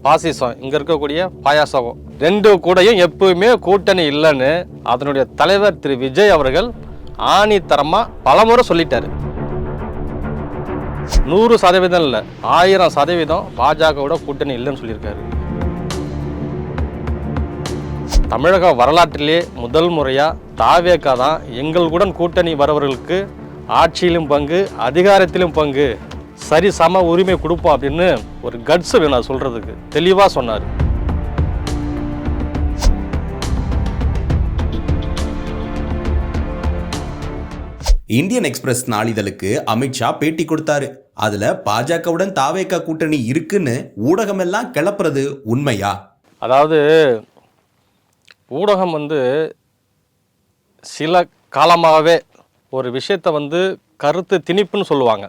பாசிசம், இங்கே இருக்கக்கூடிய பாயாசம், ரெண்டு கூடயும் எப்பவுமே கூட்டணி இல்லைன்னு அதனுடைய தலைவர் திரு விஜய் அவர்கள் ஆணித்தரமாக பலமுறை சொல்லிட்டாரு. 100% இல்லை, 1000% பாஜகவோட கூட்டணி இல்லைன்னு சொல்லியிருக்காரு. தமிழக வரலாற்றிலே முதல் முறையாக தாவேகா தான் எங்களுடன் கூட்டணி வரவர்களுக்கு ஆட்சியிலும் பங்கு, அதிகாரத்திலும் பங்கு, சரி சம உரிமை கொடுப்போம் அப்படின்னு ஒரு கட்ஸ் வேணும் சொல்றதுக்கு. தெளிவாக சொன்னார். இந்தியன் எக்ஸ்பிரஸ் நாளிதழுக்கு அமித்ஷா பேட்டி கொடுத்தாரு. அதுல பாஜகவுடன் தாவேகா கூட்டணி இருக்குன்னு ஊடகமெல்லாம் கிளப்புறது உண்மையா? அதாவது ஊடகம் சில காலமாகவே ஒரு விஷயத்தை கருத்து திணிப்புன்னு சொல்லுவாங்க.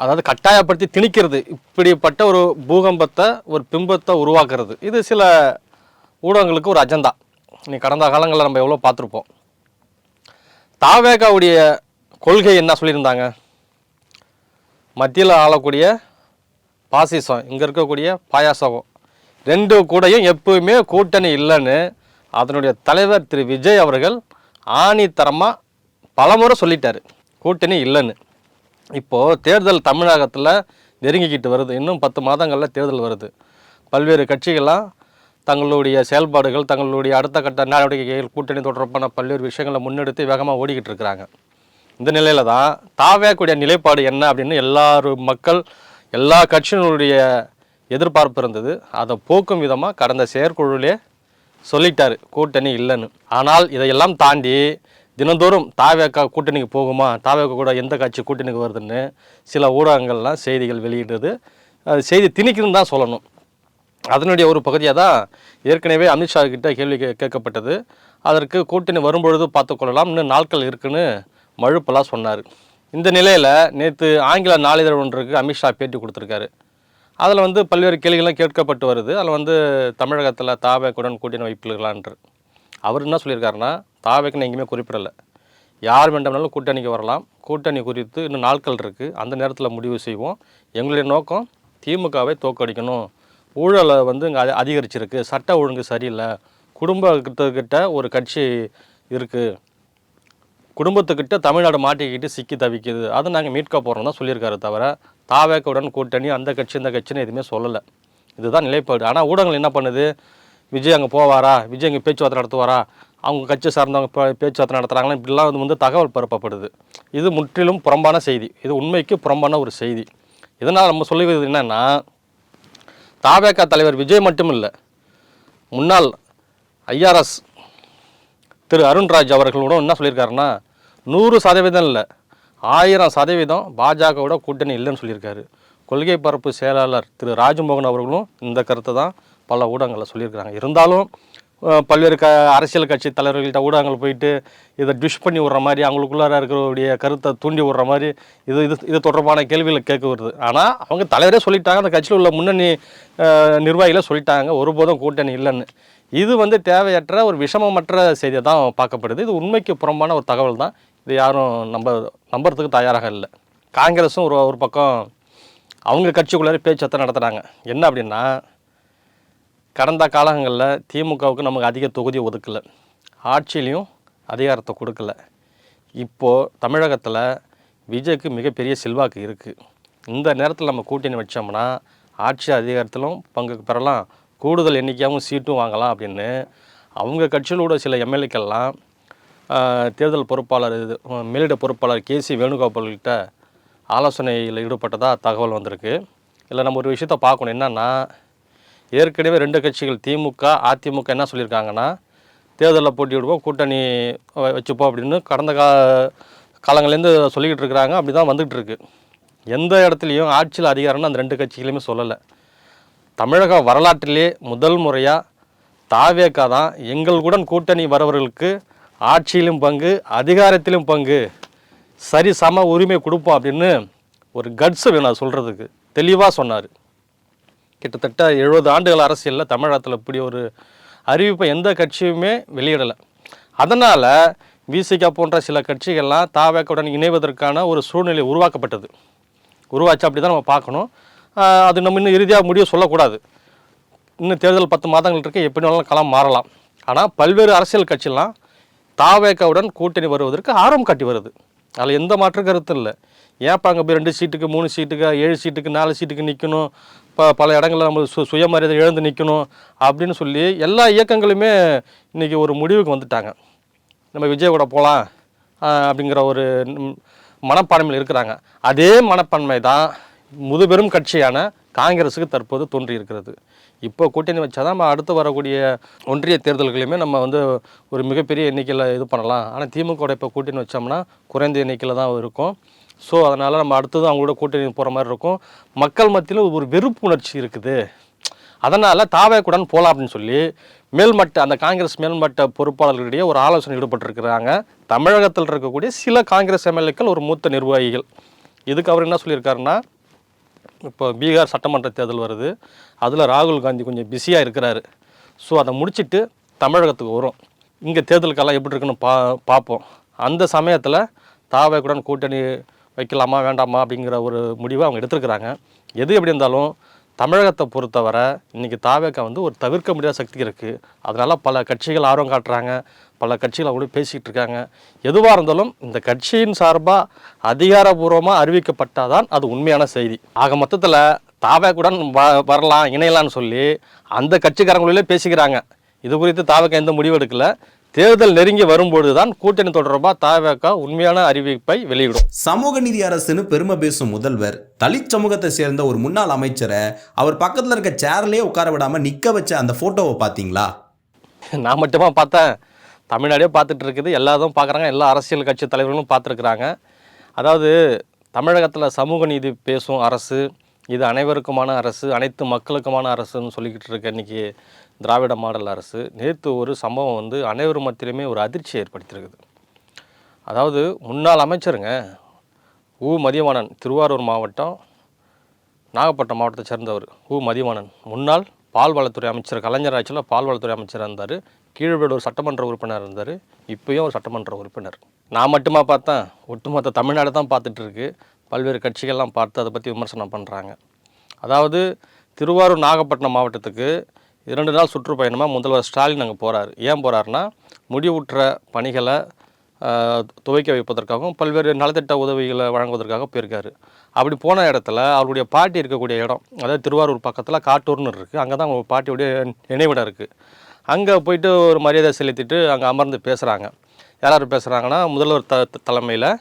அதாவது கட்டாயப்படுத்தி திணிக்கிறது, இப்படிப்பட்ட ஒரு பூகம்பத்தை, ஒரு பிம்பத்தை உருவாக்குறது. இது சில ஊடகங்களுக்கு ஒரு அஜெண்டா. நீ கடந்த காலங்களில் நம்ம எவ்வளோ பார்த்துருப்போம். தாவேகாவுடைய கொள்கை என்ன சொல்லியிருந்தாங்க? மத்தியில் ஆளக்கூடிய பாசிசம், இங்கே இருக்கக்கூடிய பாயாசம், ரெண்டு கூடயும் எப்பவுமே கூட்டணி இல்லைன்னு அதனுடைய தலைவர் திரு விஜய் அவர்கள் ஆணித்தரமாக பலமுறை சொல்லிட்டார். கூட்டணி இல்லைன்னு. இப்போது தேர்தல் தமிழகத்தில் நெருங்கிக்கிட்டு வருது. இன்னும் 10 மாதங்களில் தேர்தல் வருது. பல்வேறு கட்சிகள்லாம் தங்களுடைய செயல்பாடுகள், தங்களுடைய அடுத்த கட்ட நடவடிக்கைகள், கூட்டணி தொடர்பான பல்வேறு விஷயங்களை முன்னெடுத்து வேகமாக ஓடிக்கிட்டு இருக்கிறாங்க. இந்த நிலையில் தான் தாவேக்கூடிய நிலைப்பாடு என்ன அப்படின்னு மக்கள், எல்லா கட்சியினுடைய எதிர்பார்ப்பு இருந்தது. அதை போக்கும் விதமாக கடந்த செயற்குழுவிலே சொல்லிட்டார் கூட்டணி இல்லைன்னு. ஆனால் இதையெல்லாம் தாண்டி தினந்தோறும் தாவேகா கூட்டணிக்கு போகுமா, தாவேகா கூட எந்த கட்சி கூட்டணிக்கு வருதுன்னு சில ஊடகங்கள்லாம் செய்திகள் வெளியிடுறது, செய்தி திணிக்குன்னு தான் சொல்லணும். அதனுடைய ஒரு பகுதியாக தான் ஏற்கனவே அமித்ஷா கிட்ட கேள்வி கேட்கப்பட்டது. அதற்கு கூட்டணி வரும்பொழுது பார்த்துக்கொள்ளலாம், இன்னும் நாட்கள் இருக்குன்னு மழுப்பெல்லாம் சொன்னார். இந்த நிலையில் நேற்று ஆங்கில நாளிதழ் ஒன்றுக்கு அமித்ஷா பேட்டி கொடுத்துருக்காரு. அதில் பல்வேறு கேள்விகள்லாம் கேட்கப்பட்டு வருது. அதில் தமிழகத்தில் தாவேகுடன் கூட்டணி வைப்பிருக்கலான்ட்டு அவர் என்ன சொல்லியிருக்காருன்னா, தாவேக்குன்னு எங்கேயுமே குறிப்பிடலை. யார் வேண்டாம்னாலும் கூட்டணிக்கு வரலாம். கூட்டணி குறித்து இன்னும் நாட்கள் இருக்குது, அந்த நேரத்தில் முடிவு செய்வோம். எங்களுடைய நோக்கம் திமுகவை தோற்கடிக்கணும். ஊழலை இங்கே அதிகரிச்சிருக்கு, சட்ட ஒழுங்கு சரியில்லை, குடும்பத்துக்கிட்ட ஒரு கட்சி இருக்குது, குடும்பத்துக்கிட்ட தமிழ்நாடு மாட்டிக்கிட்டு சிக்கி தவிக்குது, அதை நாங்கள் மீட்க போகிறோம் தான் சொல்லியிருக்காரு. தவிர தாவேக்குடன் கூட்டணி, அந்த கட்சி இந்த கட்சின்னு எதுவுமே சொல்லலை. இதுதான் நிலைப்பாடு. ஆனால் ஊடகங்கள் என்ன பண்ணுது, விஜய் அங்கே போவாரா, விஜய் இங்கே பேச்சுவார்த்தை நடத்துவாரா, அவங்க கட்சி சார்ந்தவங்க பேச்சுவார்த்தை நடத்துகிறாங்களா, இப்படிலாம் தகவல் பரப்பப்படுது. இது முற்றிலும் புறம்பான செய்தி. இது உண்மைக்கு புறம்பான ஒரு செய்தி. இதனால் நம்ம சொல்லுவது என்னென்னா, தாவேகா தலைவர் விஜய் மட்டும் இல்லை, முன்னாள் ஐஆர்எஸ் திரு அருண்ராஜ் அவர்களோட என்ன சொல்லியிருக்காருன்னா, 100% இல்லை, 1000% பாஜகவோட கூட்டணி இல்லைன்னு சொல்லியிருக்காரு. கொள்கை பரப்பு செயலாளர் திரு ராஜ்மோகன் அவர்களும் இந்த கருத்தை தான் பல ஊடகங்களில் சொல்லியிருக்கிறாங்க. இருந்தாலும் பல்வேறு அரசியல் கட்சி தலைவர்கள்ட்ட ஊடகங்கள் போயிட்டு இதை டிஷ் பண்ணி விட்ற மாதிரி, அவங்களுக்குள்ளார இருக்கிறவருடைய கருத்தை தூண்டி விட்ற மாதிரி இது தொடர்பான கேள்விகளை கேட்க வருது. ஆனால் அவங்க தலைவரே சொல்லிட்டாங்க, அந்த கட்சியில் உள்ள முன்னணி நிர்வாகிகளை சொல்லிட்டாங்க ஒருபோதும் கூட்டணி இல்லைன்னு. இது தேவையற்ற ஒரு விஷமமற்ற செய்தியை தான் பார்க்கப்படுது. இது உண்மைக்கு புறம்பான ஒரு தகவல் தான். இது யாரும் நம்புறதுக்கு தயாராக இல்லை. காங்கிரஸும் ஒரு பக்கம் அவங்க கட்சிக்குள்ளார பேச்சுவார்த்தை நடத்துகிறாங்க. என்ன அப்படின்னா, கடந்த காலங்களில் திமுகவுக்கு நமக்கு அதிக தொகுதி ஒதுக்கலை, ஆட்சியிலையும் அதிகாரத்தை கொடுக்கல. இப்போது தமிழகத்தில் விஜய்க்கு மிகப்பெரிய செல்வாக்கு இருக்குது. இந்த நேரத்தில் நம்ம கூட்டணி வச்சோம்னா ஆட்சி அதிகாரத்திலும் பங்கு பெறலாம், கூடுதல் எண்ணிக்கையாகவும் சீட்டும் வாங்கலாம் அப்படின்னு அவங்க கட்சியிலோட சில எம்எல்ஏக்கள்லாம் தேர்தல் பொறுப்பாளர் மேலிட பொறுப்பாளர் கேசி வேணுகோபால்கிட்ட ஆலோசனையில் ஈடுபட்டதாக தகவல் வந்திருக்கு. இல்லை நம்ம ஒரு விஷயத்தை பார்க்கணும். என்னென்னா, ஏற்கனவே 2 கட்சிகள் திமுக அதிமுக என்ன சொல்லியிருக்காங்கன்னா, தேர்தலில் போட்டியிடுவோம், கூட்டணி வச்சுப்போம் அப்படின்னு கடந்த காலங்கள்லேருந்து சொல்லிக்கிட்டு இருக்கிறாங்க. அப்படி தான் வந்துகிட்டு இருக்கு. எந்த இடத்துலையும் ஆட்சியில் அதிகாரம்னு அந்த 2 கட்சிகளுமே சொல்லலை. தமிழக வரலாற்றிலே முதல் முறையாக தாவேகா தான் எங்களுடன் கூட்டணி வரவர்களுக்கு ஆட்சியிலும் பங்கு, அதிகாரத்திலும் பங்கு, சரி சம உரிமை கொடுப்போம் அப்படின்னு ஒரு கட்ஸ் வேணும் சொல்கிறதுக்கு. தெளிவாக சொன்னார். கிட்டத்தட்ட 70 ஆண்டுகள் அரசியலில் தமிழகத்தில் இப்படி ஒரு அறிவிப்பை எந்த கட்சியுமே வெளியிடலை. அதனால் விசிகா போன்ற சில கட்சிகள்லாம் தாவேகாவுடன் இணைவதற்கான ஒரு சூழ்நிலை உருவாக்கப்பட்டது. உருவாச்சு அப்படி தான் நம்ம பார்க்கணும். அது நம்ம இன்னும் இறுதியாக முடிவு சொல்லக்கூடாது. இன்னும் தேர்தல் 10 மாதங்கள் இருக்குது, எப்படி வேணாலும் களம் மாறலாம். ஆனால் பல்வேறு அரசியல் கட்சிலாம் தாவேக்காவுடன் கூட்டணி வருவதற்கு ஆர்வம் காட்டி வருது. அதில் எந்த மாற்று கருத்தும் இல்லை. ஏன்ப்பா அங்கே போய் 2 சீட்டுக்கு 3 சீட்டுக்கு 7 சீட்டுக்கு 4 சீட்டுக்கு நிற்கணும், பல இடங்களில் நம்ம சுயமரியாதை இழந்து நிற்கணும் அப்படின்னு சொல்லி எல்லா இயக்கங்களுமே இன்றைக்கி ஒரு முடிவுக்கு வந்துட்டாங்க. நம்ம விஜய் கூட போகலாம் அப்படிங்கிற ஒரு மனப்பான்மையில் இருக்கிறாங்க. அதே மனப்பான்மை தான் முதுபெரும் கட்சியான காங்கிரஸுக்கு தற்போது தோன்றி இருக்கிறது. இப்போ கூட்டணி வச்சா தான் நம்ம அடுத்து வரக்கூடிய ஒன்றிய தேர்தல்களையுமே நம்ம ஒரு மிகப்பெரிய எண்ணிக்கையில் இது பண்ணலாம். ஆனால் திமுக இப்போ கூட்டணி வச்சோம்னா குறைந்த எண்ணிக்கையில் தான் இருக்கும். ஸோ அதனால் நம்ம அடுத்தது அவங்களோட கூட்டணி போகிற மாதிரி இருக்கும். மக்கள் மத்தியில் ஒரு வெறுப்பு உணர்ச்சி இருக்குது. அதனால் தாவேக்குடன் போகலாம் அப்படின்னு சொல்லி அந்த காங்கிரஸ் மேல்மட்ட பொறுப்பாளர்களிடையே ஒரு ஆலோசனை ஈடுபட்டிருக்கிறாங்க தமிழகத்தில் இருக்கக்கூடிய சில காங்கிரஸ் எம்எல்ஏக்கள், ஒரு மூத்த நிர்வாகிகள். இதுக்கு அவர் என்ன சொல்லியிருக்காருன்னா, இப்போ பீகார் சட்டமன்ற தேர்தல் வருது, அதில் ராகுல் காந்தி கொஞ்சம் பிஸியாக இருக்கிறாரு. ஸோ அதை முடிச்சுட்டு தமிழகத்துக்கு வரும், இங்கே தேர்தலுக்கெல்லாம் எப்படி இருக்குன்னு பார்ப்போம். அந்த சமயத்தில் தாவேக்குடன் கூட்டணி வைக்கலாமா வேண்டாமா அப்படிங்கிற ஒரு முடிவை அவங்க எடுத்துருக்குறாங்க. எது எப்படி இருந்தாலும் தமிழகத்தை பொறுத்தவரை இன்றைக்கி தாவேக்கா ஒரு தவிர்க்க முடியாத சக்தி இருக்குது. அதனால் பல கட்சிகள் ஆர்வம் காட்டுறாங்க, பல கட்சிகள் அவங்க பேசிக்கிட்டு இருக்காங்க. எதுவாக இருந்தாலும் இந்த கட்சியின் சார்பாக அதிகாரபூர்வமாக அறிவிக்கப்பட்டாதான் அது உண்மையான செய்தி. ஆக மொத்தத்தில் தாவேக்குடன் வரலாம், இணையலான்னு சொல்லி அந்த கட்சிக்காரங்களிலே பேசிக்கிறாங்க. இது குறித்து தாவேக்கா எந்த முடிவு எடுக்கலை. தேர்தல் நெருங்கி வரும்பொழுது தான் கூட்டணி தொடர்பாக தாவேக்கா உண்மையான அறிவிப்பை வெளியிடும். சமூக நீதி அரசுன்னு பெருமை பேசும் முதல்வர் தலித் சமூகத்தை சேர்ந்த ஒரு முன்னாள் அமைச்சரை அவர் பக்கத்தில் இருக்க சேர்லேயே உட்கார விடாமல் நிற்க வச்ச அந்த ஃபோட்டோவை பார்த்தீங்களா? நான் மட்டுமா பார்த்தேன், தமிழ்நாடே பார்த்துட்டு இருக்குது, எல்லாரும் பார்க்குறாங்க, எல்லா அரசியல் கட்சி தலைவர்களும் பார்த்துருக்குறாங்க. அதாவது தமிழகத்தில் சமூக நீதி பேசும் அரசு, இது அனைவருக்குமான அரசு, அனைத்து மக்களுக்குமான அரசுன்னு சொல்லிக்கிட்டு இருக்க இன்றைக்கி திராவிட மாடல் அரசு நேற்று ஒரு சம்பவம் அனைவர் மத்தியிலுமே ஒரு அதிர்ச்சியை ஏற்படுத்தியிருக்குது. அதாவது முன்னாள் அமைச்சருங்க மதிவாணன், திருவாரூர் மாவட்டம் நாகப்பட்டினம் மாவட்டத்தை சேர்ந்தவர் மதிவாணன், முன்னாள் பால்வளத்துறை அமைச்சர், கலைஞர் ஆட்சியில் பால்வளத்துறை அமைச்சராக இருந்தார். கீழ்வேலூர் சட்டமன்ற உறுப்பினர் இருந்தார், இப்போயும் ஒரு சட்டமன்ற உறுப்பினர். நான் மட்டுமா பார்த்தேன், ஒட்டுமொத்த தமிழ்நாடு தான் பார்த்துட்ருக்கு. பல்வேறு கட்சிகள்லாம் பார்த்து அதை பற்றி விமர்சனம் பண்ணுறாங்க. அதாவது திருவாரூர் நாகப்பட்டினம் மாவட்டத்துக்கு 2 நாள் சுற்றுப்பயணமாக முதல்வர் ஸ்டாலின் அங்கே போகிறார். ஏன் போகிறாருன்னா, முடிவுற்ற பணிகளை துவைக்க வைப்பதற்காகவும் பல்வேறு நலத்திட்ட உதவிகளை வழங்குவதற்காக போயிருக்காரு. அப்படி போன இடத்துல அவருடைய பாட்டி இருக்கக்கூடிய இடம், அதாவது திருவாரூர் பக்கத்தில் காட்டூர்னு இருக்குது, அங்கே தான் அவங்க பாட்டியுடைய நினைவிடம் இருக்குது. அங்கே போயிட்டு ஒரு மரியாதை செலுத்திட்டு அங்கே அமர்ந்து பேசுகிறாங்க. யார் பேசுகிறாங்கன்னா, முதல்வர் தலைமையில்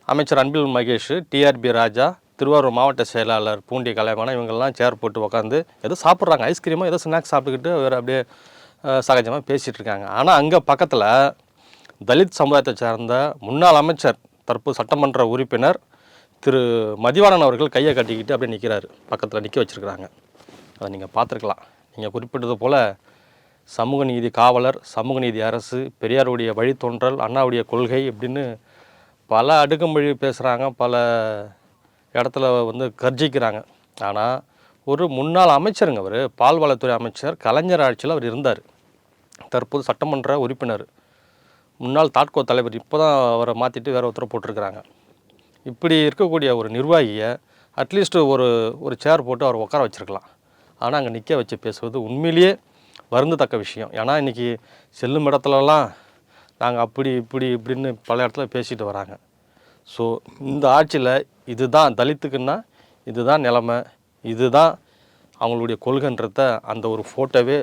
அமைச்சர் அன்பில் மகேஷ், டிஆர்பி ராஜா, திருவாரூர் மாவட்ட செயலாளர் பூண்டி கலைவாணன், இவங்கெல்லாம் சேர் போட்டு உட்காந்து ஏதோ சாப்பிட்றாங்க, ஐஸ்கிரீமோ ஏதோ ஸ்நாக்ஸ் சாப்பிட்டுக்கிட்டு வேறு அப்படியே சகஜமாக பேசிகிட்டு இருக்காங்க. ஆனால் அங்கே பக்கத்தில் தலித் சமுதாயத்தை சேர்ந்த முன்னாள் அமைச்சர், தற்போது சட்டமன்ற உறுப்பினர் திரு மதிவாணன் அவர்கள் கையை கட்டிக்கிட்டு அப்படியே நிற்கிறாரு, பக்கத்தில் நிற்க வச்சுருக்கிறாங்க. அதை நீங்கள் பார்த்துருக்கலாம். நீங்கள் குறிப்பிட்டது போல் சமூக நீதி காவலர், சமூக நீதி அரசு, பெரியாருடைய வழித்தோன்றல், அண்ணாவுடைய கொள்கை இப்படின்னு பல அடுக்குமொழி பேசுகிறாங்க, பல இடத்துல கர்ஜிக்கிறாங்க. ஆனால் ஒரு முன்னாள் அமைச்சருங்க, அவர் பால்வளத்துறை அமைச்சர், கலைஞர் ஆட்சியில் அவர் இருந்தார். தற்போது சட்டமன்ற உறுப்பினர், முன்னாள் தாட்கோ தலைவர். இப்போ தான் அவரை மாற்றிட்டு வேறு ஒருத்தரை போட்டிருக்கிறாங்க. இப்படி இருக்கக்கூடிய ஒரு நிர்வாகியை அட்லீஸ்ட்டு ஒரு சேர் போட்டு அவர் உட்கார வச்சுருக்கலாம். ஆனால் அங்கே நிற்க வச்சு பேசுவது உண்மையிலேயே வருந்தத்தக்க விஷயம். ஏன்னா இன்றைக்கி செல்லும் இடத்துலலாம் நாங்கள் அப்படி இப்படின்னு பல இடத்துல பேசிட்டு வராங்க. ஸோ இந்த ஆட்சியில் இதுதான் தலித்துக்குன்னா இதுதான் நிலைமை, இதுதான் அவங்களுடைய கொள்கைன்றத அந்த ஒரு ஃபோட்டோவே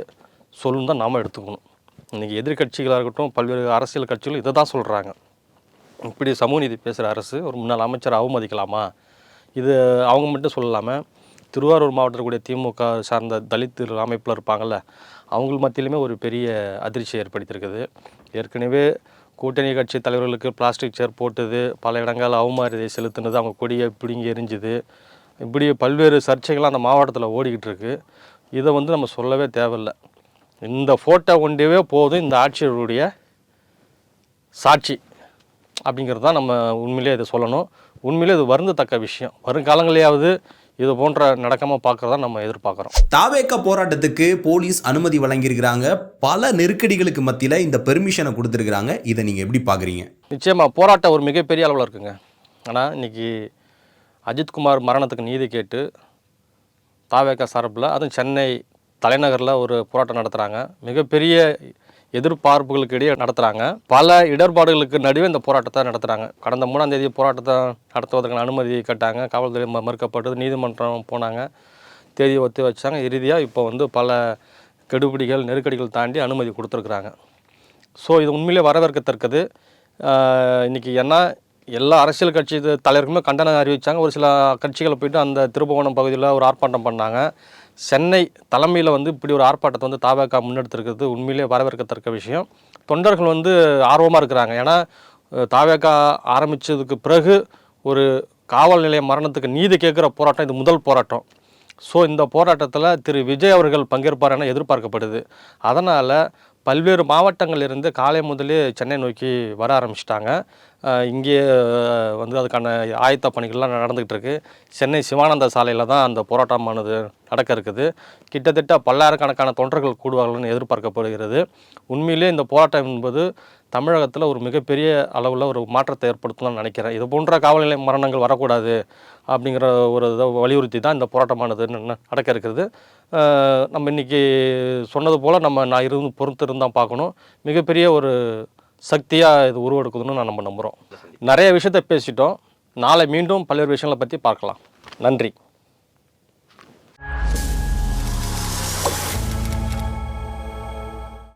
சொல்லணும் தான் நாம் எடுத்துக்கணும். இன்றைக்கி எதிர்கட்சிகளாக இருக்கட்டும், பல்வேறு அரசியல் கட்சிகளும் இதை தான் சொல்கிறாங்க. இப்படி சமூக நீதி பேசுகிற அரசு ஒரு முன்னாள் அமைச்சரை அவமதிக்கலாமா? இது அவங்க மட்டும் சொல்லலாமல் திருவாரூர் மாவட்டத்தில் கூடிய திமுக சார்ந்த தலித் அமைப்பில் இருப்பாங்கள்ல, அவங்க மத்தியிலுமே ஒரு பெரிய அதிர்ச்சியை ஏற்படுத்தியிருக்குது. ஏற்கனவே கூட்டணி கட்சி தலைவர்களுக்கு பிளாஸ்டிக் சேர் போட்டது, பல இடங்கள் அவமரியாதை செலுத்தினது, அவங்க கொடியை பிடுங்கி எரிஞ்சுது, இப்படி பல்வேறு சர்ச்சைகள்லாம் அந்த மாவட்டத்தில் ஓடிக்கிட்டு இருக்குது. இதை நம்ம சொல்லவே தேவையில்லை. இந்த ஃபோட்டோ ஒன்றே போதும் இந்த ஆட்சியருடைய சாட்சி அப்படிங்கிறது தான் நம்ம உண்மையிலே இதை சொல்லணும். உண்மையிலே இது வருந்தத்தக்க விஷயம். வருங்காலங்களையாவது இது போன்ற நடக்காமல் பார்க்குறதா நம்ம எதிர்பார்க்குறோம். தாவேக்கா போராட்டத்துக்கு போலீஸ் அனுமதி வழங்கியிருக்கிறாங்க. பல நெருக்கடிகளுக்கு மத்தியில் இந்த பெர்மிஷனை கொடுத்துருக்குறாங்க. இதை நீங்கள் எப்படி பார்க்குறீங்க? நிச்சயமாக போராட்டம் ஒரு மிகப்பெரிய அளவில் இருக்குங்க. ஆனால் இன்றைக்கி அஜித்குமார் மரணத்துக்கு நீதி கேட்டு தாவேக்கா சார்பில், அதுவும் சென்னை தலைநகரில் ஒரு போராட்டம் நடத்துகிறாங்க. மிகப்பெரிய எதிர்பார்ப்புகளுக்கு இடையே நடத்துகிறாங்க. பல இடர்பாடுகளுக்கு நடுவே இந்த போராட்டத்தை நடத்துகிறாங்க. கடந்த 3ஆம் தேதி போராட்டத்தை நடத்துவதற்கான அனுமதி கேட்டாங்க. காவல்துறை மறுக்கப்பட்டது. நீதிமன்றம் போனாங்க, தேதியை ஒத்தி வச்சாங்க. இறுதியாக இப்போ வந்து பல கெடுபிடிகள் நெருக்கடிகள் தாண்டி அனுமதி கொடுத்துருக்குறாங்க. ஸோ இது உண்மையிலே வரவேற்கத்தக்கது. இன்றைக்கி ஏன்னா எல்லா அரசியல் கட்சி தலைவருக்குமே கண்டனம் அறிவித்தாங்க. ஒரு சில கட்சிகளை போய்ட்டு அந்த திருபுவனம் பகுதியில் ஒரு ஆர்ப்பாட்டம் பண்ணாங்க. சென்னை தலைமையில் வந்து இப்படி ஒரு ஆர்ப்பாட்டத்தை வந்து தாவேக்கா முன்னெடுத்திருக்கிறது உண்மையிலே வரவேற்கத்தக்க விஷயம். தொண்டர்கள் வந்து ஆர்வமாக இருக்கிறாங்க. ஏன்னா தாவேக்கா ஆரம்பித்ததுக்கு பிறகு ஒரு காவல் நிலைய மரணத்துக்கு நீதி கேட்குற போராட்டம் இது முதல் போராட்டம். ஸோ இந்த போராட்டத்தில் திரு விஜய் அவர்கள் பங்கேற்பார் என எதிர்பார்க்கப்படுது. அதனால் பல்வேறு மாவட்டங்களிலிருந்து காலை முதலே சென்னை நோக்கி வர ஆரம்பிச்சிட்டாங்க. இங்கே வந்து அதுக்கான ஆயத்த பணிகள்லாம் நடந்துக்கிட்டு இருக்குது. சென்னை சிவானந்த சாலையில் தான் அந்த போராட்டமானது நடக்க இருக்குது. கிட்டத்தட்ட பல்லாயிரக்கணக்கான தொண்டர்கள் கூடுவார்கள்னு எதிர்பார்க்கப்படுகிறது. உண்மையிலே இந்த போராட்டம் என்பது தமிழகத்தில் ஒரு மிகப்பெரிய அளவில் ஒரு மாற்றத்தை ஏற்படுத்தணும்னு நினைக்கிறேன். இது போன்ற காவல் நிலைய மரணங்கள் வரக்கூடாது அப்படிங்கிற ஒரு இதை வலியுறுத்தி தான் இந்த போராட்டமானது நடக்க இருக்கிறது. நம்ம இன்றைக்கி சொன்னது போல் நான் பொறுத்து இருந்தால் பார்க்கணும். மிகப்பெரிய ஒரு சக்தியாக இது உருவெடுக்குதுன்னு நம்ம நம்புகிறோம். நிறைய விஷயத்தை பேசிட்டோம். நாளை மீண்டும் பல்வேறு விஷயங்களை பற்றி பார்க்கலாம். நன்றி.